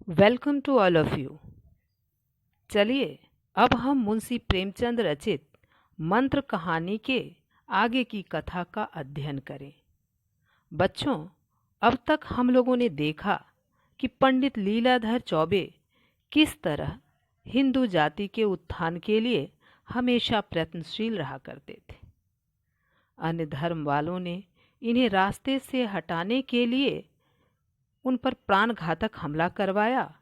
Welcome to all of you. चलिए अब हम मुंशी प्रेमचंद रचित मंत्र कहानी के आगे की कथा का अध्ययन करें। बच्चों, अब तक हम लोगों ने देखा कि पंडित लीलाधर चौबे किस तरह हिंदू जाति के उत्थान के लिए हमेशा प्रयत्नशील रहा करते थे। अन्य धर्म वालों ने इन्हें रास्ते से हटाने के लिए उन पर प्राणघातक हमला करवाया।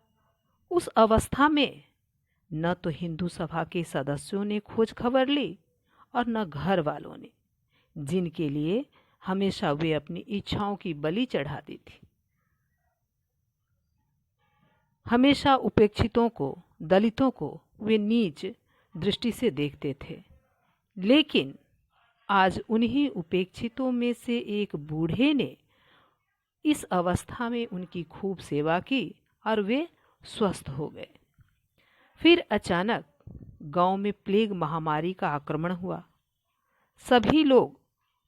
उस अवस्था में न तो हिंदू सभा के सदस्यों ने खोज खबर ली और न घर वालों ने, जिनके लिए हमेशा वे अपनी इच्छाओं की बलि चढ़ाती थी। हमेशा उपेक्षितों को, दलितों को वे नीच दृष्टि से देखते थे। लेकिन आज उन्हीं उपेक्षितों में से एक बूढ़े ने इस अवस्था में उनकी खूब सेवा की और वे स्वस्थ हो गए। फिर अचानक गांव में प्लेग महामारी का आक्रमण हुआ। सभी लोग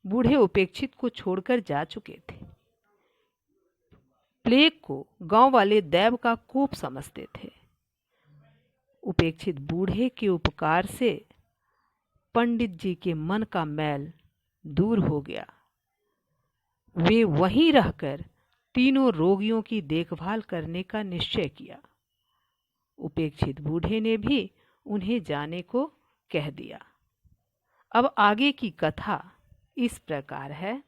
बूढ़े उपेक्षित को छोड़कर जा चुके थे। प्लेग को गांव वाले दैव का कोप समझते थे। उपेक्षित बूढ़े के उपकार से पंडित जी के मन का मैल दूर हो गया। वे वहीं रहकर तीनों रोगियों की देखभाल करने का निश्चय किया। उपेक्षित बूढ़े ने भी उन्हें जाने को कह दिया। अब आगे की कथा इस प्रकार है।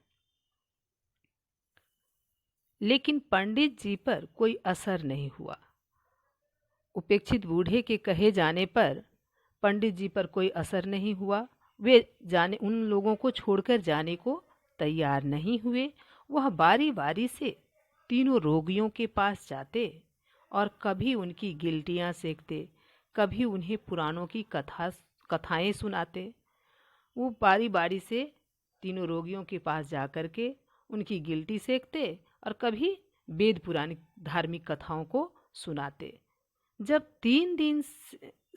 लेकिन पंडित जी पर कोई असर नहीं हुआ। उपेक्षित बूढ़े के कहे जाने पर पंडित जी पर कोई असर नहीं हुआ। वे उन लोगों को छोड़कर जाने को तैयार नहीं हुए। वह बारी बारी से तीनों रोगियों के पास जाते और कभी उनकी गिल्टियाँ सेकते, कभी उन्हें पुराणों की कथाएं सुनाते। वो बारी बारी से तीनों रोगियों के पास जाकर के उनकी गिल्टी सेकते और कभी वेद पुराण धार्मिक कथाओं को सुनाते। जब 3 दिन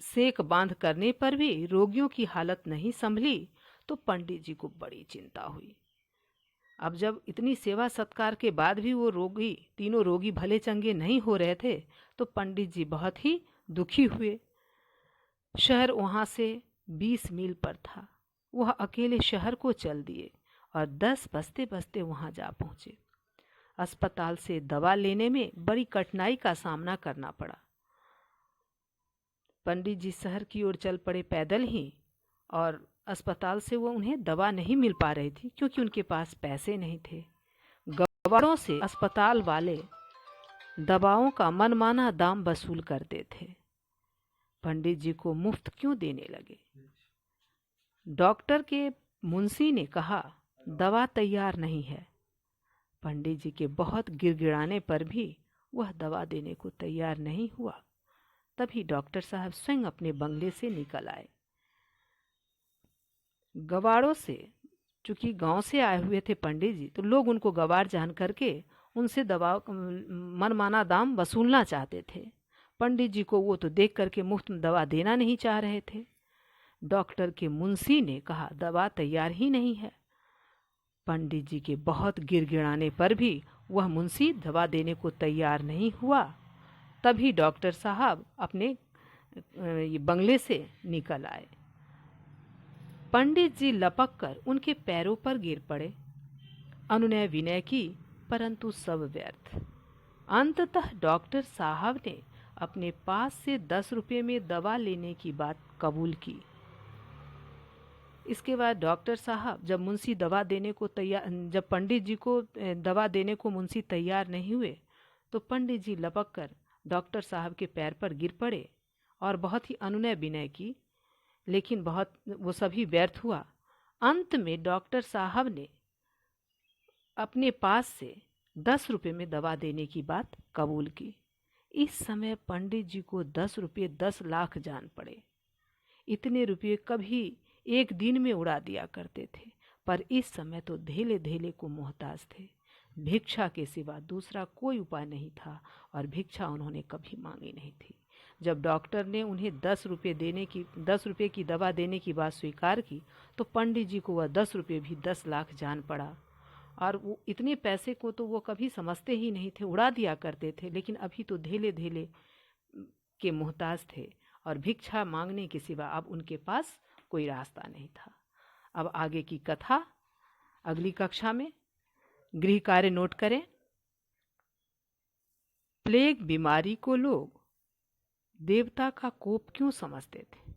सेक बांध करने पर भी रोगियों की हालत नहीं संभली तो पंडित जी को बड़ी चिंता हुई। अब जब इतनी सेवा सत्कार के बाद भी वो तीनों रोगी भले चंगे नहीं हो रहे थे तो पंडित जी बहुत ही दुखी हुए। शहर वहाँ से 20 मील पर था। वह अकेले शहर को चल दिए और 10 बजते बजते वहाँ जा पहुँचे। अस्पताल से दवा लेने में बड़ी कठिनाई का सामना करना पड़ा। पंडित जी शहर की ओर चल पड़े पैदल ही, और अस्पताल से उन्हें दवा नहीं मिल पा रही थी क्योंकि उनके पास पैसे नहीं थे। गवारों से अस्पताल वाले दवाओं का मनमाना दाम वसूल करते थे। पंडित जी को मुफ्त क्यों देने लगे? डॉक्टर के मुंशी ने कहा दवा तैयार नहीं है। पंडित जी के बहुत गिड़गिड़ाने पर भी वह दवा देने को तैयार नहीं हुआ। तभी डॉक्टर साहब स्वयं अपने बंगले से निकल आए। गवारों से, चूंकि गांव से आए हुए थे पंडित जी, तो लोग उनको गवार जान करके उनसे दवा मनमाना दाम वसूलना चाहते थे। पंडित जी को वो तो देख करके मुफ्त में दवा देना नहीं चाह रहे थे। डॉक्टर के मुंशी ने कहा दवा तैयार ही नहीं है। पंडित जी के बहुत गिड़गिड़ाने पर भी वह मुंशी दवा देने को तैयार नहीं हुआ। तभी डॉक्टर साहब अपने बंगले से निकल आए। पंडित जी लपक कर उनके पैरों पर गिर पड़े। अनुनय विनय की, परंतु सब व्यर्थ। अंततः डॉक्टर साहब ने अपने पास से 10 रुपये में दवा लेने की बात कबूल की। इसके बाद डॉक्टर साहब जब पंडित जी को दवा देने को मुंशी तैयार नहीं हुए तो पंडित जी लपक कर डॉक्टर साहब के पैर पर गिर पड़े और बहुत ही अनुनय विनय की, लेकिन वो सभी व्यर्थ हुआ। अंत में डॉक्टर साहब ने अपने पास से 10 रुपये में दवा देने की बात कबूल की। इस समय पंडित जी को 10 रुपये 10 लाख जान पड़े। इतने रुपये कभी एक दिन में उड़ा दिया करते थे, पर इस समय तो धेले धेले को मोहताज थे। भिक्षा के सिवा दूसरा कोई उपाय नहीं था और भिक्षा उन्होंने कभी मांगी नहीं थी। जब डॉक्टर ने उन्हें 10 रुपये की दवा देने की बात स्वीकार की तो पंडित जी को वह 10 रुपये भी 10 लाख जान पड़ा। और वो इतने पैसे को तो वो कभी समझते ही नहीं थे, उड़ा दिया करते थे। लेकिन अभी तो धेले धेले के मोहताज थे और भिक्षा मांगने के सिवा अब उनके पास कोई रास्ता नहीं था। अब आगे की कथा अगली कक्षा में। गृह कार्य नोट करें। प्लेग बीमारी को लोग देवता का कोप क्यों समझते थे?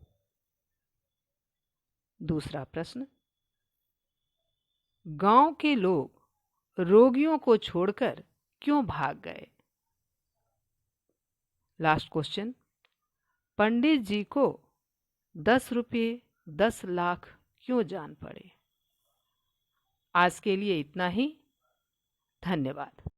दूसरा प्रश्न, गांव के लोग रोगियों को छोड़कर क्यों भाग गए? लास्ट क्वेश्चन, पंडित जी को 10 रुपये 10 लाख क्यों जान पड़े? आज के लिए इतना ही। धन्यवाद।